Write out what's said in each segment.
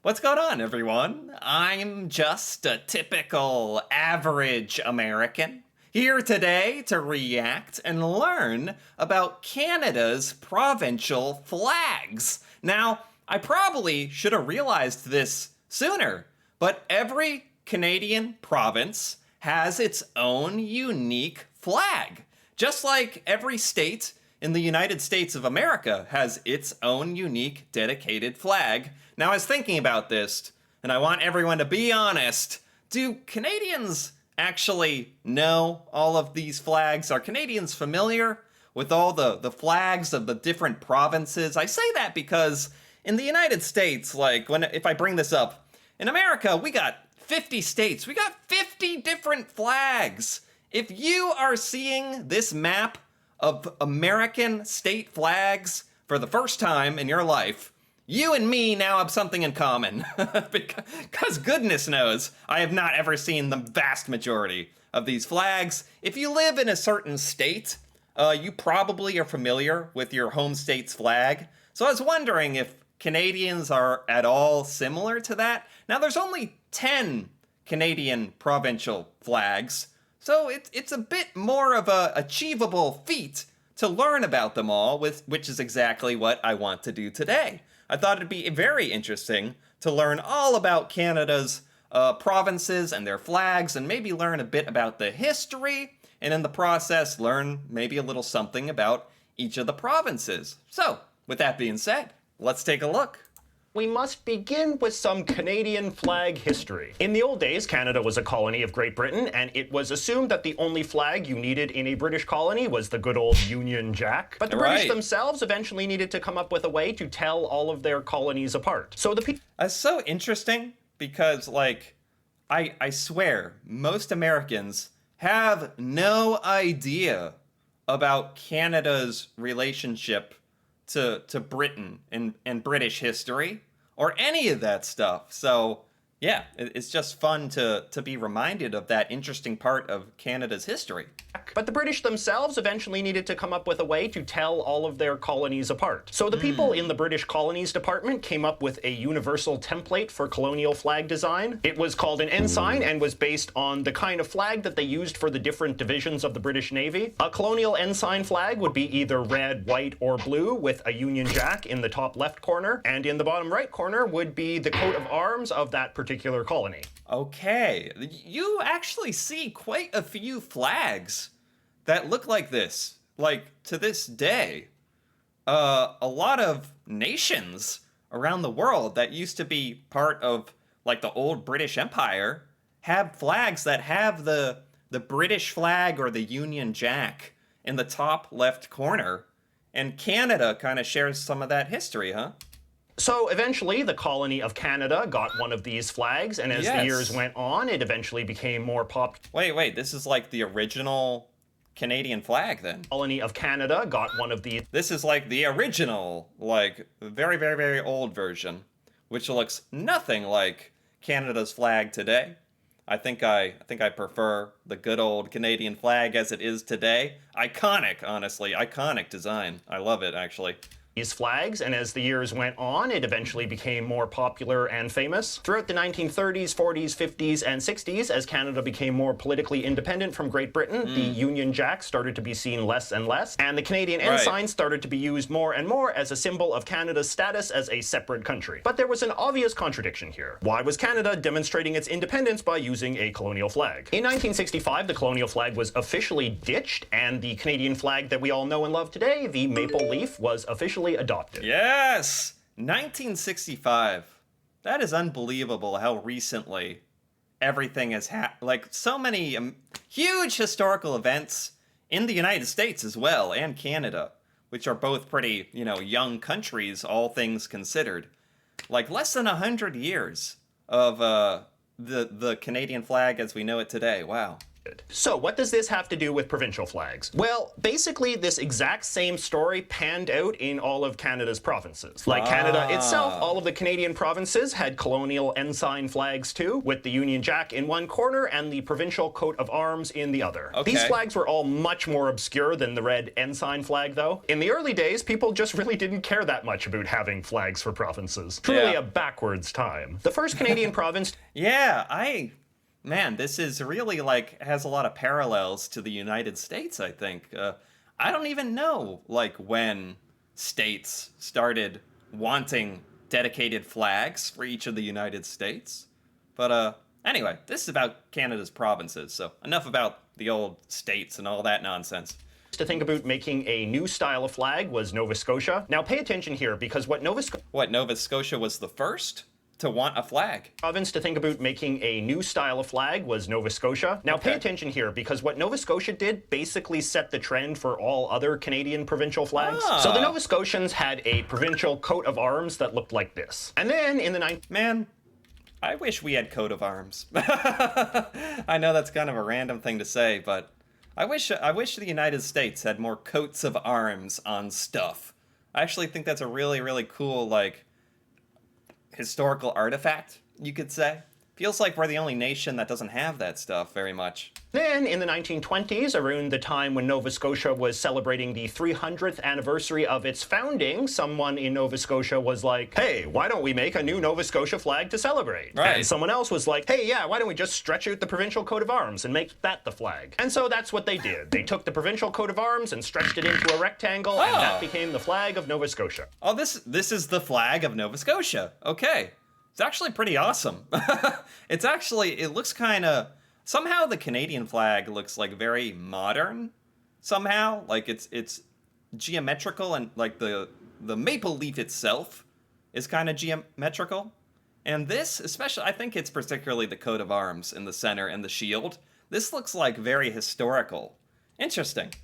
What's going on, everyone? I'm just a typical average American here today to react and learn about Canada's provincial flags. Now, I probably should have realized this sooner, but every Canadian province has its own unique flag. Just like every state in the United States of America has its own unique dedicated flag. Now, I was thinking about this, and I want everyone to be honest. Do Canadians actually know all of these flags? Are Canadians familiar with all the flags of the different provinces? I say that because in the United States, if I bring this up, in America, we got 50 states. We got 50 different flags. If you are seeing this map of American state flags for the first time in your life, you and me now have something in common. Because goodness knows, I have not ever seen the vast majority of these flags. If you live in a certain state, you probably are familiar with your home state's flag. So I was wondering if Canadians are at all similar to that. Now, there's only 10 Canadian provincial flags, so it's a bit more of a achievable feat to learn about them all, which is exactly what I want to do today. I thought it'd be very interesting to learn all about Canada's provinces and their flags, and maybe learn a bit about the history, and in the process learn maybe a little something about each of the provinces. So, with that being said, let's take a look. We must begin with some Canadian flag history. In the old days, Canada was a colony of Great Britain, and it was assumed that the only flag you needed in a British colony was the good old Union Jack. But the British themselves eventually needed to come up with a way to tell all of their colonies apart. So That's so interesting because, I swear, most Americans have no idea about Canada's relationship to Britain and British history or any of that stuff. So yeah, it's just fun to be reminded of that interesting part of Canada's history. But the British themselves eventually needed to come up with a way to tell all of their colonies apart. So the people in the British Colonies Department came up with a universal template for colonial flag design. It was called an ensign and was based on the kind of flag that they used for the different divisions of the British Navy. A colonial ensign flag would be either red, white, or blue with a Union Jack in the top left corner, and in the bottom right corner would be the coat of arms of that particular colony. Okay, you actually see quite a few flags that look like this. Like, to this day, a lot of nations around the world that used to be part of, the old British Empire have flags that have the British flag or the Union Jack in the top left corner. And Canada kind of shares some of that history, huh? So eventually, the colony of Canada got one of these flags, and as the years went on, it eventually became more popular. Wait, this is like the original Canadian flag, then? Colony of Canada got one of these. This is like the original, very, very, very old version, which looks nothing like Canada's flag today. I think I prefer the good old Canadian flag as it is today. Iconic, honestly, iconic design. I love it, actually. These flags, and as the years went on, it eventually became more popular and famous. Throughout the 1930s, 40s, 50s, and 60s, as Canada became more politically independent from Great Britain, the Union Jack started to be seen less and less, and the Canadian ensign started to be used more and more as a symbol of Canada's status as a separate country. But there was an obvious contradiction here. Why was Canada demonstrating its independence by using a colonial flag? In 1965, the colonial flag was officially ditched, and the Canadian flag that we all know and love today, the maple leaf, was officially adopted. Yes! 1965. That is unbelievable how recently everything has happened. So many huge historical events in the United States as well, and Canada, which are both pretty, young countries, all things considered. Less than 100 years of the Canadian flag as we know it today. Wow. So what does this have to do with provincial flags? Well, basically this exact same story panned out in all of Canada's provinces. Like Canada itself, all of the Canadian provinces had colonial ensign flags too, with the Union Jack in one corner and the provincial coat of arms in the other. Okay. These flags were all much more obscure than the red ensign flag though. In the early days, people just really didn't care that much about having flags for provinces. Truly a backwards time. The first Canadian province... Man, this is really like has a lot of parallels to the United States, I think. I don't even know like when states started wanting dedicated flags for each of the United States. But anyway, this is about Canada's provinces, so enough about the old states and all that nonsense. To think about making a new style of flag was Nova Scotia. Now pay attention here, because what Nova Scotia was the first to want a flag. Province to think about making a new style of flag was Nova Scotia. Now pay attention here, because what Nova Scotia did basically set the trend for all other Canadian provincial flags. So the Nova Scotians had a provincial coat of arms that looked like this. And then in the Man, I wish we had coat of arms. I know that's kind of a random thing to say, but I wish the United States had more coats of arms on stuff. I actually think that's a really, really cool, like, historical artifact, you could say. Feels like we're the only nation that doesn't have that stuff very much. Then, in the 1920s, around the time when Nova Scotia was celebrating the 300th anniversary of its founding, someone in Nova Scotia was like, hey, why don't we make a new Nova Scotia flag to celebrate? Right. And someone else was like, hey, yeah, why don't we just stretch out the provincial coat of arms and make that the flag? And so that's what they did. They took the provincial coat of arms and stretched it into a rectangle, and that became the flag of Nova Scotia. Oh, this is the flag of Nova Scotia. Okay. It's actually pretty awesome. It looks kind of, somehow the Canadian flag looks like very modern, somehow. Like it's geometrical, and like the maple leaf itself is kind of geometrical. And this, especially, I think it's particularly the coat of arms in the center and the shield. This looks like very historical. Interesting.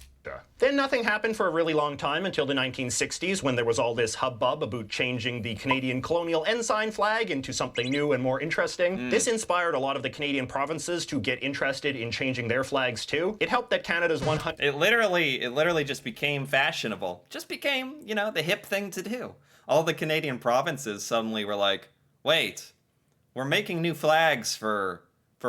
Then nothing happened for a really long time until the 1960s, when there was all this hubbub about changing the Canadian colonial ensign flag into something new and more interesting. This inspired a lot of the Canadian provinces to get interested in changing their flags too. It helped that Canada's 100... It literally just became fashionable. Just became, the hip thing to do. All the Canadian provinces suddenly were like, wait, we're making new flags for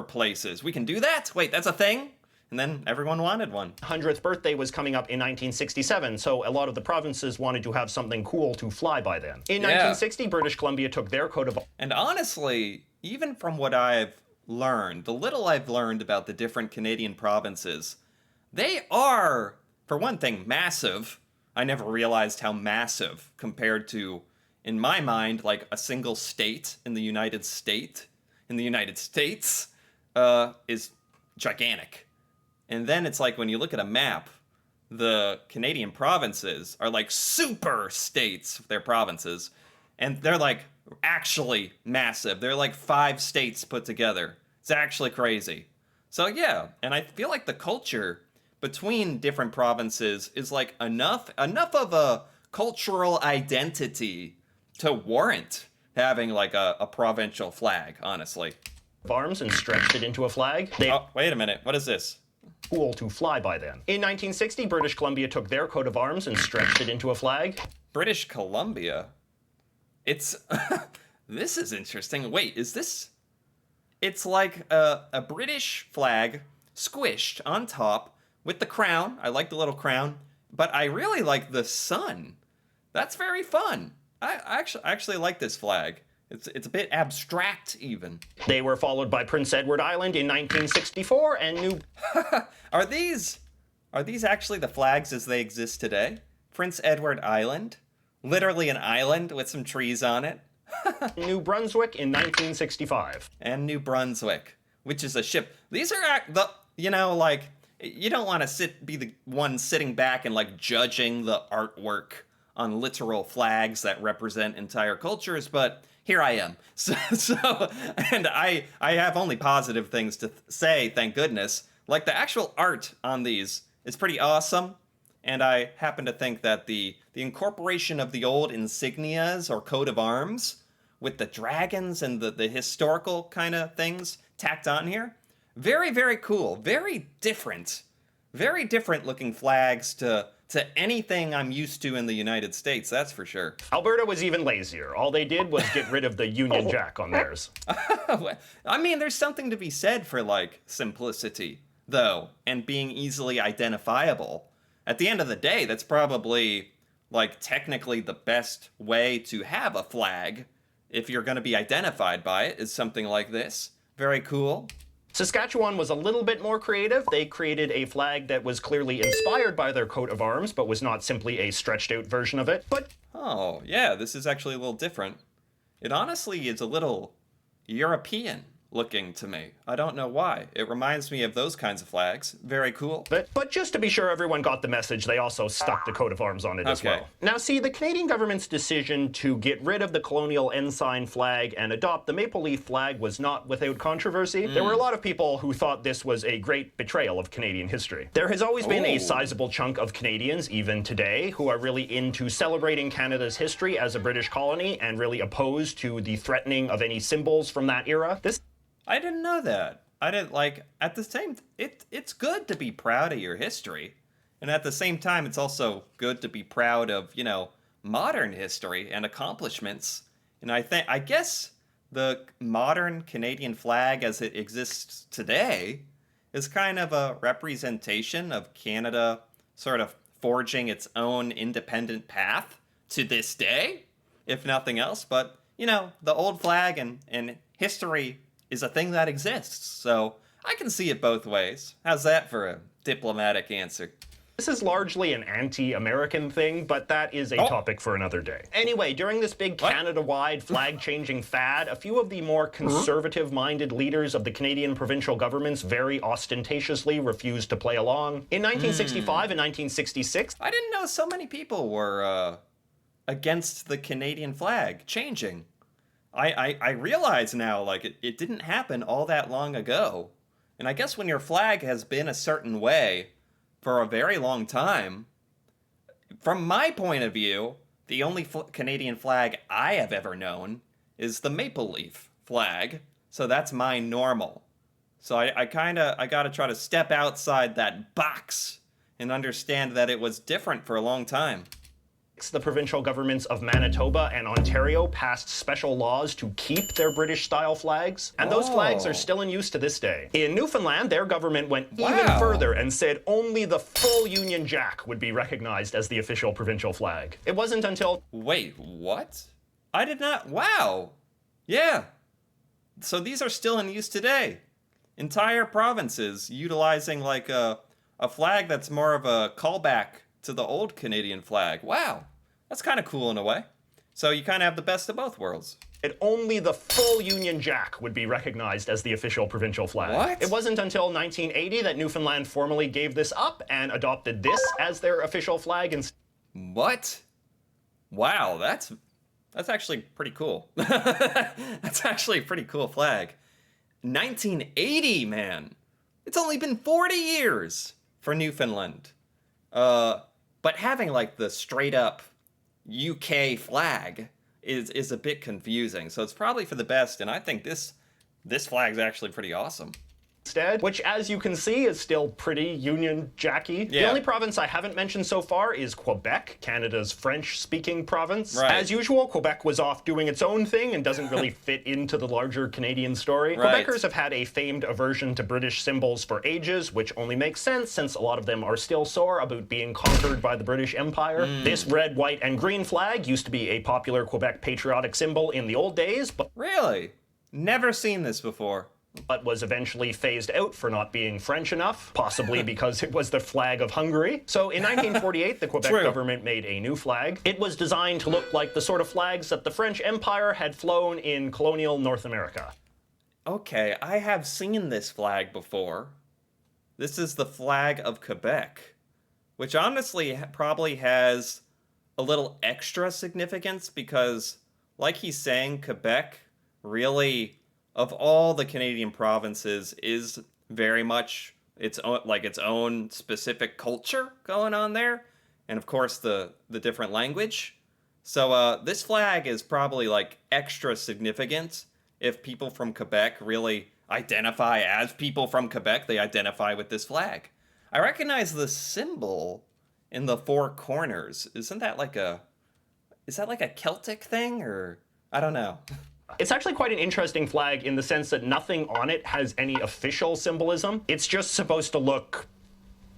places. We can do that? Wait, that's a thing? And then everyone wanted one. 100th birthday was coming up in 1967, so a lot of the provinces wanted to have something cool to fly by then. In 1960, British Columbia took their coat of... And honestly, even from what I've learned, the little I've learned about the different Canadian provinces, they are, for one thing, massive. I never realized how massive compared to, in my mind, like a single state in the United States. Is gigantic. And then it's like when you look at a map, the Canadian provinces are like super states, they're provinces, and they're like actually massive. They're like 5 states put together. It's actually crazy. So yeah, and I feel like the culture between different provinces is like enough of a cultural identity to warrant having like a provincial flag, honestly. Arms and stretched it into a flag. Oh, wait a minute. What is this? Cool to fly by then. In 1960, British Columbia took their coat of arms and stretched it into a flag. British Columbia? It's... This is interesting. Wait, is this... It's like a British flag squished on top with the crown. I like the little crown. But I really like the sun. That's very fun. I actually like this flag. It's a bit abstract, even. They were followed by Prince Edward Island in 1964 and New... Are these actually the flags as they exist today? Prince Edward Island? Literally an island with some trees on it? New Brunswick in 1965. And New Brunswick, which is a ship. These are you don't want to be the one sitting back and like judging the artwork on literal flags that represent entire cultures, but here I am. So and I have only positive things to say, thank goodness. Like the actual art on these is pretty awesome, and I happen to think that the incorporation of the old insignias or coat of arms with the dragons and the historical kind of things tacked on here, Very, very cool. Very different looking flags to anything I'm used to in the United States, that's for sure. Alberta was even lazier. All they did was get rid of the Union Jack on theirs. I mean, there's something to be said for, like, simplicity, though, and being easily identifiable. At the end of the day, that's probably, like, technically the best way to have a flag, if you're going to be identified by it, is something like this. Very cool. Saskatchewan was a little bit more creative. They created a flag that was clearly inspired by their coat of arms, but was not simply a stretched out version of it. But Oh, yeah, this is actually a little different. It honestly is a little European looking to me. I don't know why. It reminds me of those kinds of flags. Very cool. But just to be sure everyone got the message, they also stuck the coat of arms on it as Okay. well. Now see, the Canadian government's decision to get rid of the colonial ensign flag and adopt the maple leaf flag was not without controversy. There were a lot of people who thought this was a great betrayal of Canadian history. There has always been a sizable chunk of Canadians, even today, who are really into celebrating Canada's history as a British colony and really opposed to the threatening of any symbols from that era. I didn't know that. I didn't like at the same it's good to be proud of your history. And at the same time it's also good to be proud of, modern history and accomplishments. And I guess the modern Canadian flag as it exists today is kind of a representation of Canada sort of forging its own independent path to this day, if nothing else. But, the old flag and history is a thing that exists, so I can see it both ways. How's that for a diplomatic answer? This is largely an anti-American thing, but that is a topic for another day. Anyway, during this big Canada-wide flag-changing fad, a few of the more conservative-minded leaders of the Canadian provincial governments very ostentatiously refused to play along. In 1965 and 1966, I didn't know so many people were against the Canadian flag changing. I realize now, like, it didn't happen all that long ago. And I guess when your flag has been a certain way for a very long time, from my point of view, the only Canadian flag I have ever known is the maple leaf flag. So that's my normal. So I gotta try to step outside that box and understand that it was different for a long time. the provincial governments of Manitoba and Ontario passed special laws to keep their British-style flags, and those flags are still in use to this day. In Newfoundland, their government went even further and said only the full Union Jack would be recognized as the official provincial flag. It wasn't until... Wait, what? I did not... Wow. Yeah. So these are still in use today. Entire provinces utilizing like a flag that's more of a callback to the old Canadian flag. Wow. That's kind of cool in a way. So you kind of have the best of both worlds. Only the full Union Jack would be recognized as the official provincial flag. What? It wasn't until 1980 that Newfoundland formally gave this up and adopted this as their official flag. What? Wow, that's actually pretty cool. That's actually a pretty cool flag. 1980, man. It's only been 40 years for Newfoundland. But having like the straight up UK flag is a bit confusing. So it's probably for the best, and I think this flag's actually pretty awesome. Instead, which, as you can see, is still pretty Union Jacky. Yeah. The only province I haven't mentioned so far is Quebec, Canada's French-speaking province. Right. As usual, Quebec was off doing its own thing and doesn't really fit into the larger Canadian story. Right. Quebecers have had a famed aversion to British symbols for ages, which only makes sense since a lot of them are still sore about being conquered by the British Empire. This red, white, and green flag used to be a popular Quebec patriotic symbol in the old days, but Really? Never seen this before. was eventually phased out for not being French enough, possibly because it was the flag of Hungary. So in 1948, the Quebec government made a new flag. It was designed to look like the sort of flags that the French Empire had flown in colonial North America. Okay, I have seen this flag before. This is the flag of Quebec, which honestly probably has a little extra significance because, like he's saying, Quebec really, of all the Canadian provinces, is very much its own specific culture going on there, and of course the different language. So this flag is probably like extra significant if people from Quebec really identify as people from Quebec. They identify with this flag. I recognize the symbol in the four corners. Isn't that like a... Is that like a Celtic thing, or... I don't know. It's actually quite an interesting flag in the sense that nothing on it has any official symbolism. It's just supposed to look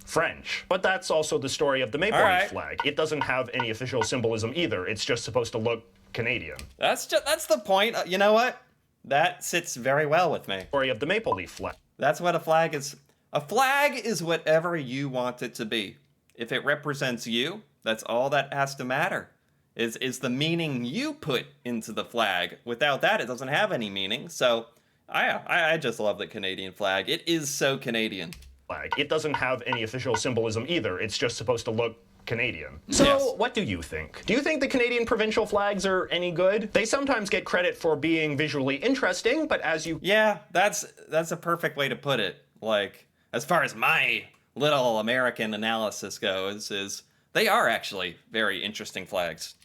French. But that's also the story of the maple leaf flag. It doesn't have any official symbolism either. It's just supposed to look Canadian. That's the point. You know what? That sits very well with me. Story of the maple leaf flag. That's what a flag is. A flag is whatever you want it to be. If it represents you, that's all that has to matter. Is the meaning you put into the flag. Without that, it doesn't have any meaning. So I just love the Canadian flag. It is so Canadian. Flag. It doesn't have any official symbolism either. It's just supposed to look Canadian. So, yes. What do you think? Do you think the Canadian provincial flags are any good? They sometimes get credit for being visually interesting, but as you... Yeah, that's a perfect way to put it. Like, as far as my little American analysis goes, is they are actually very interesting flags.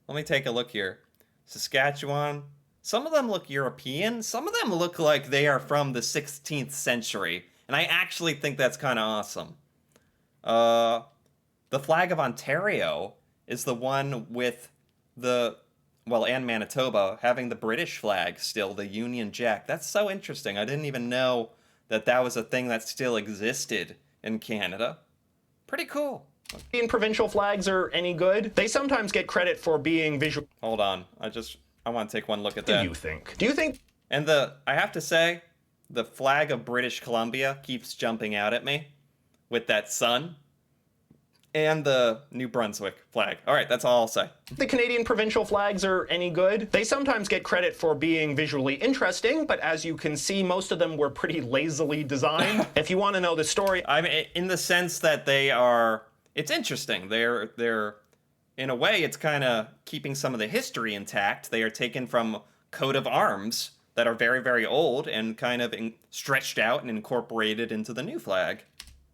Let me take a look here. Saskatchewan. Some of them look European. Some of them look like they are from the 16th century. And I actually think that's kind of awesome. The flag of Ontario is the one with and Manitoba having the British flag still, the Union Jack. That's so interesting. I didn't even know that was a thing that still existed in Canada. Pretty cool. Canadian provincial flags are any good? They sometimes get credit for being visual... Hold on. I want to take one look at that. Do you think... And I have to say, the flag of British Columbia keeps jumping out at me with that sun. And the New Brunswick flag. All right, that's all I'll say. The Canadian provincial flags are any good? They sometimes get credit for being visually interesting, but as you can see, most of them were pretty lazily designed. If you want to know the story... I mean, in the sense that they are... It's interesting. They're in a way, it's kind of keeping some of the history intact. They are taken from coat of arms that are very, very old and kind of stretched out and incorporated into the new flag.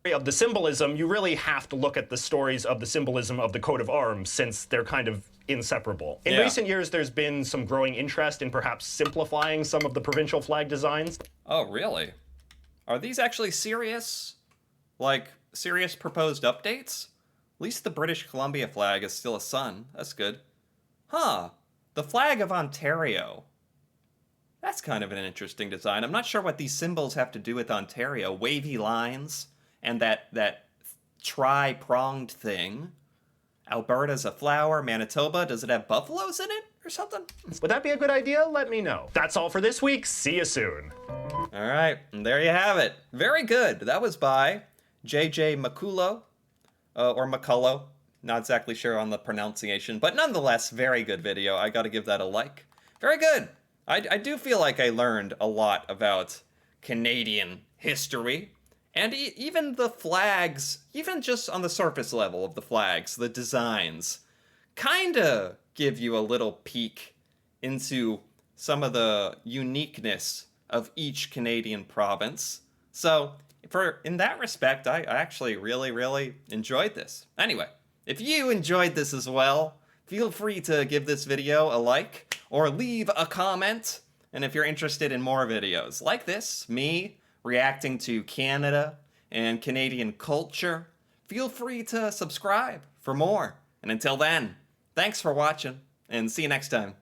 Of the symbolism, you really have to look at the stories of the symbolism of the coat of arms, since they're kind of inseparable. In recent years, there's been some growing interest in perhaps simplifying some of the provincial flag designs. Oh, really? Are these actually serious? Like, serious proposed updates? At least the British Columbia flag is still a sun. That's good. Huh. The flag of Ontario. That's kind of an interesting design. I'm not sure what these symbols have to do with Ontario. Wavy lines. And that tri-pronged thing. Alberta's a flower. Manitoba, does it have buffaloes in it or something? Would that be a good idea? Let me know. That's all for this week. See you soon. All right, and there you have it. Very good. That was by J.J. McCullough, or McCullough. Not exactly sure on the pronunciation, but nonetheless, very good video. I got to give that a like. Very good. I do feel like I learned a lot about Canadian history. And even the flags, even just on the surface level of the flags, the designs, kind of give you a little peek into some of the uniqueness of each Canadian province. So, in that respect, I actually really, really enjoyed this. Anyway, if you enjoyed this as well, feel free to give this video a like or leave a comment. And if you're interested in more videos like this, me reacting to Canada and Canadian culture, feel free to subscribe for more. And until then, thanks for watching, and see you next time.